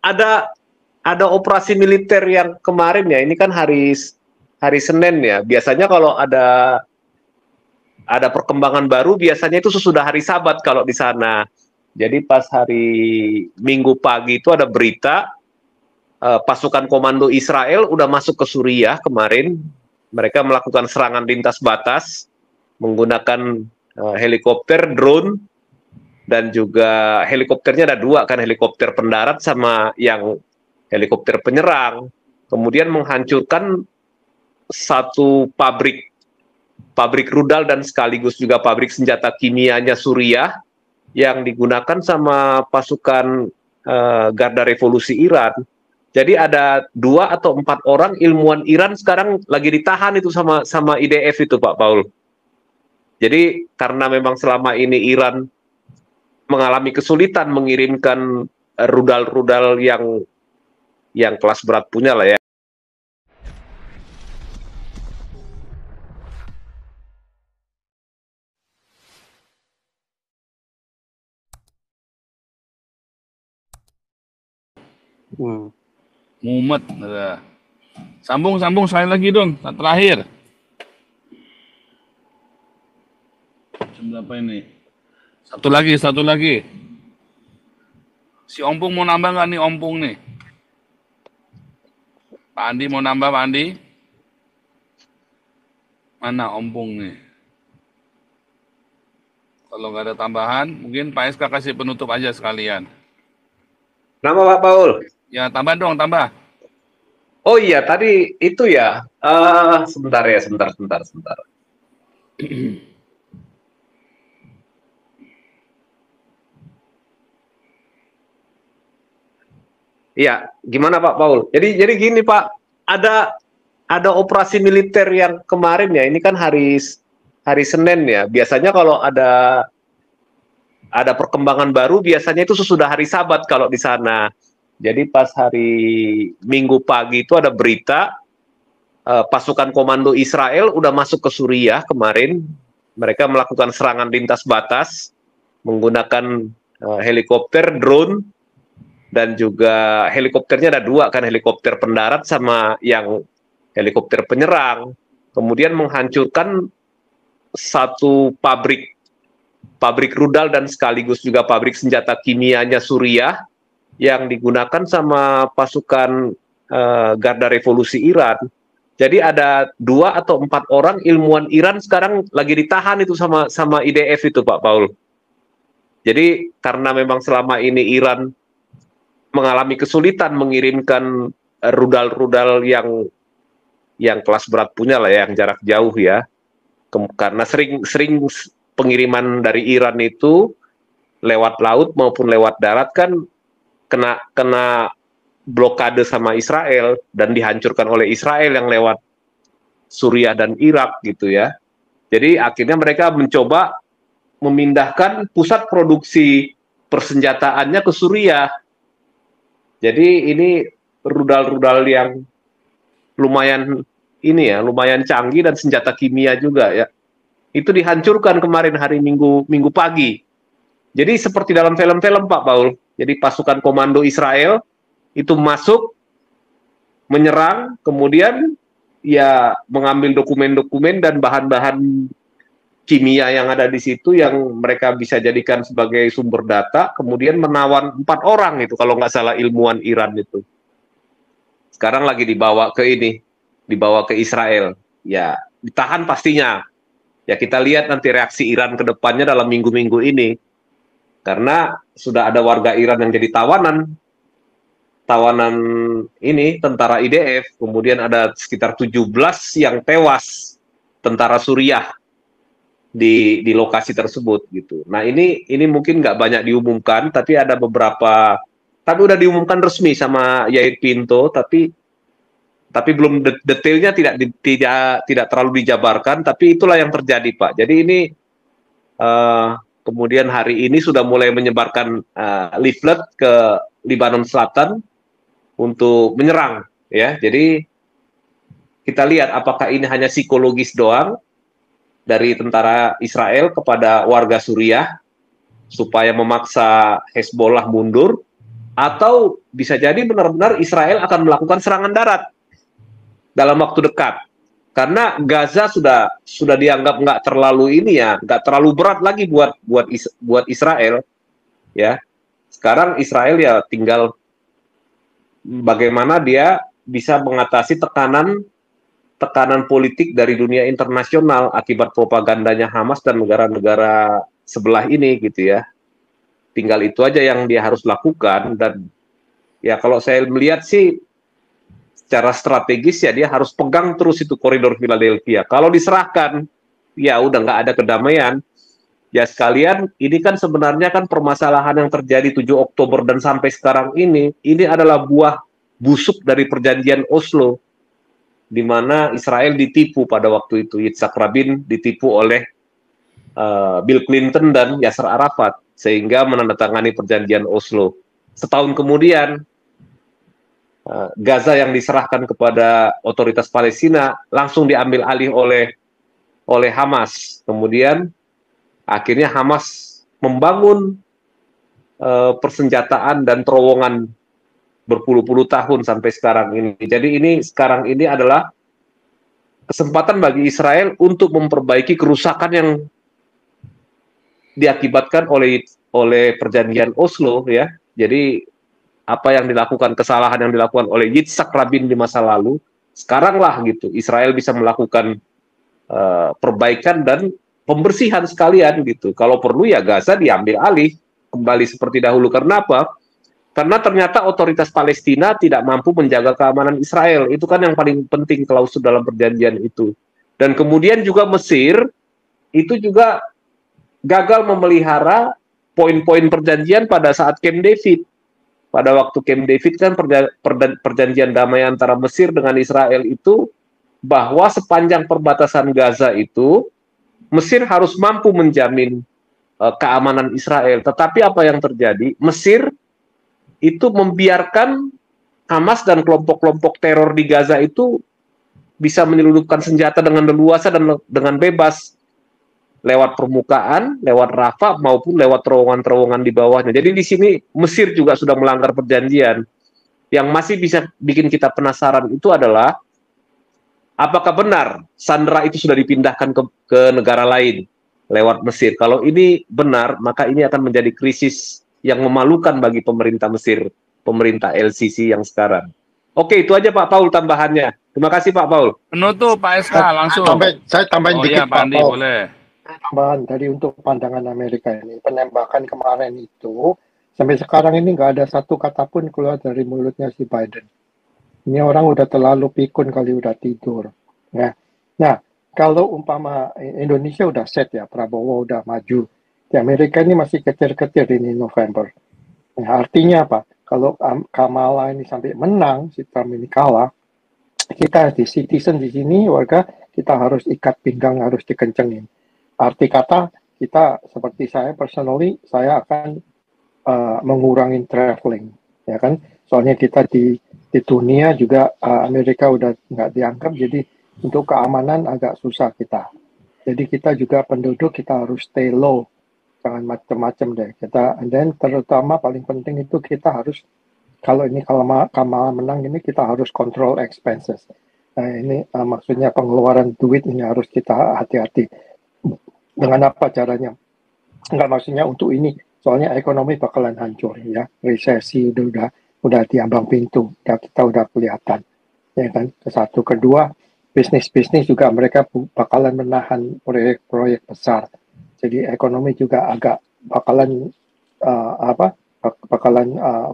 ada operasi militer yang kemarin ya, ini kan hari Senin ya. Biasanya kalau ada perkembangan baru, biasanya itu sesudah hari Sabat kalau di sana. Jadi pas hari Minggu pagi itu ada berita pasukan komando Israel udah masuk ke Suriah kemarin. Mereka melakukan serangan lintas batas menggunakan helikopter, drone, dan juga helikopternya ada dua kan, helikopter pendarat sama yang helikopter penyerang. Kemudian menghancurkan satu pabrik rudal dan sekaligus juga pabrik senjata kimianya Suriah yang digunakan sama pasukan Garda Revolusi Iran. Jadi ada 2 atau 4 orang ilmuwan Iran sekarang lagi ditahan itu sama IDF itu, Pak Paul. Jadi karena memang selama ini Iran mengalami kesulitan mengirimkan rudal-rudal yang kelas berat punya lah ya. Mumet. Sambung sekali lagi dong, terakhir. Jam berapa ini? Satu lagi. Si Ompung mau nambah nggak nih Ompung nih? Pak Andi mau nambah, Pak Andi? Mana Ompung nih? Kalau nggak ada tambahan, mungkin Pak SK kasih penutup aja sekalian. Nama Pak Paul? Ya, tambah dong, tambah. Oh iya, tadi itu ya. Sebentar. Iya, gimana Pak Paul? Jadi gini Pak, ada operasi militer yang kemarin ya. Ini kan hari Senin ya. Biasanya kalau ada perkembangan baru, biasanya itu sesudah hari Sabat kalau di sana. Jadi pas hari Minggu pagi itu ada berita pasukan komando Israel udah masuk ke Suriah kemarin. Mereka melakukan serangan lintas batas menggunakan helikopter, drone, dan juga helikopternya ada dua kan, helikopter pendarat sama yang helikopter penyerang. Kemudian menghancurkan satu pabrik rudal dan sekaligus juga pabrik senjata kimianya Suriah yang digunakan sama pasukan Garda Revolusi Iran. Jadi ada 2 atau 4 orang ilmuwan Iran sekarang lagi ditahan itu sama IDF itu, Pak Paul. Jadi karena memang selama ini Iran mengalami kesulitan mengirimkan rudal-rudal yang kelas berat punya lah ya, yang jarak jauh ya. Karena sering pengiriman dari Iran itu lewat laut maupun lewat darat kan kena blokade sama Israel dan dihancurkan oleh Israel yang lewat Suriah dan Irak gitu ya. Jadi akhirnya mereka mencoba memindahkan pusat produksi persenjataannya ke Suriah. Jadi ini rudal-rudal yang lumayan canggih dan senjata kimia juga ya. Itu dihancurkan kemarin hari Minggu pagi. Jadi seperti dalam film-film Pak Paul. Jadi pasukan komando Israel itu masuk, menyerang, kemudian ya mengambil dokumen-dokumen dan bahan-bahan kimia yang ada di situ yang mereka bisa jadikan sebagai sumber data, kemudian menawan 4 orang itu kalau nggak salah ilmuwan Iran itu. Sekarang lagi dibawa ke Israel. Ya, ditahan pastinya. Ya kita lihat nanti reaksi Iran ke depannya dalam minggu-minggu ini. Karena sudah ada warga Iran yang jadi tawanan ini tentara IDF, kemudian ada sekitar 17 yang tewas tentara Suriah di lokasi tersebut gitu. Nah ini mungkin nggak banyak diumumkan, tapi ada beberapa, tapi udah diumumkan resmi sama Yair Pinto, tapi belum detailnya tidak terlalu dijabarkan, tapi itulah yang terjadi Pak. Jadi ini kemudian hari ini sudah mulai menyebarkan leaflet ke Lebanon Selatan untuk menyerang ya. Jadi kita lihat apakah ini hanya psikologis doang dari tentara Israel kepada warga Suriah supaya memaksa Hezbollah mundur, atau bisa jadi benar-benar Israel akan melakukan serangan darat dalam waktu dekat. Karena Gaza sudah dianggap nggak terlalu nggak terlalu berat lagi buat Israel, ya. Sekarang Israel ya tinggal bagaimana dia bisa mengatasi tekanan politik dari dunia internasional akibat propagandanya Hamas dan negara-negara sebelah ini gitu ya. Tinggal itu aja yang dia harus lakukan, dan ya kalau saya melihat sih secara strategis ya dia harus pegang terus itu koridor Philadelphia. Kalau diserahkan, ya udah nggak ada kedamaian. Ya sekalian, ini kan sebenarnya kan permasalahan yang terjadi 7 Oktober dan sampai sekarang ini adalah buah busuk dari perjanjian Oslo, di mana Israel ditipu pada waktu itu. Yitzhak Rabin ditipu oleh Bill Clinton dan Yasser Arafat, sehingga menandatangani perjanjian Oslo. Setahun kemudian, Gaza yang diserahkan kepada otoritas Palestina langsung diambil alih oleh Hamas. Kemudian akhirnya Hamas membangun persenjataan dan terowongan berpuluh-puluh tahun sampai sekarang ini. Jadi sekarang ini adalah kesempatan bagi Israel untuk memperbaiki kerusakan yang diakibatkan oleh perjanjian Oslo, ya. Jadi apa yang dilakukan, kesalahan yang dilakukan oleh Yitzhak Rabin di masa lalu, sekaranglah gitu Israel bisa melakukan perbaikan dan pembersihan sekalian gitu. Kalau perlu ya Gaza diambil alih kembali seperti dahulu. Karena apa? Karena ternyata otoritas Palestina tidak mampu menjaga keamanan Israel. Itu kan yang paling penting klausul dalam perjanjian itu. Dan kemudian juga Mesir itu juga gagal memelihara poin-poin perjanjian pada saat Camp David. Pada waktu Camp David kan perjanjian damai antara Mesir dengan Israel itu bahwa sepanjang perbatasan Gaza itu Mesir harus mampu menjamin keamanan Israel. Tetapi apa yang terjadi? Mesir itu membiarkan Hamas dan kelompok-kelompok teror di Gaza itu bisa menyelundupkan senjata dengan leluasa dan dengan bebas lewat permukaan, lewat Rafah maupun lewat terowongan-terowongan di bawahnya. Jadi di sini Mesir juga sudah melanggar perjanjian. Yang masih bisa bikin kita penasaran itu adalah apakah benar sandera itu sudah dipindahkan ke negara lain lewat Mesir. Kalau ini benar, maka ini akan menjadi krisis yang memalukan bagi pemerintah Mesir, pemerintah LCC yang sekarang. Oke, itu aja Pak Paul tambahannya. Terima kasih Pak Paul. Penutup Pak SK langsung. Saya tambahin dikit ya, Pak Andi, Paul. boleh. Tambahan tadi untuk pandangan Amerika ini, penembakan kemarin itu sampai sekarang ini nggak ada satu kata pun keluar dari mulutnya si Biden. Ini orang udah terlalu pikun kali, udah tidur. Ya. Nah, kalau umpama Indonesia udah set ya, Prabowo udah maju, di Amerika ini masih ketir-ketir ini November. Nah, artinya apa? Kalau Kamala ini sampai menang, si Trump ini kalah, kita di citizen di sini warga kita harus ikat pinggang, harus dikencengin. Arti kata kita seperti saya personally, saya akan mengurangi traveling, ya kan? Soalnya kita di dunia juga Amerika udah nggak dianggap, jadi untuk keamanan agak susah kita. Jadi kita juga penduduk kita harus stay low, jangan macam-macam deh. Kita, and then terutama paling penting itu kita harus, kalau ini kalau Kamala menang ini kita harus control expenses. Nah ini maksudnya pengeluaran duit ini harus kita hati-hati. Dengan apa caranya? Enggak, maksudnya untuk ini, soalnya ekonomi bakalan hancur ya, resesi udah di ambang pintu, kita udah kelihatan, ya kan. Satu, kedua, bisnis juga mereka bakalan menahan proyek-proyek besar, jadi ekonomi juga agak bakalan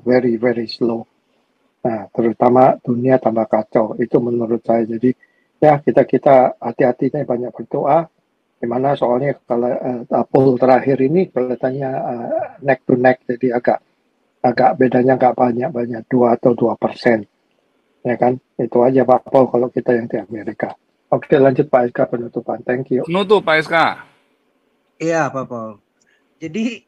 very slow. Nah, terutama dunia tambah kacau, itu menurut saya. Jadi ya kita hati-hati nih, banyak berdoa. Dimana soalnya kalau poll terakhir ini kelihatannya neck to neck, jadi agak bedanya nggak banyak 2 atau 2%, ya kan. Itu aja Pak Paul kalau kita yang di Amerika. Oke, lanjut Pak SK penutupan. Thank you. Penutup Pak SK. Iya Pak Paul. Jadi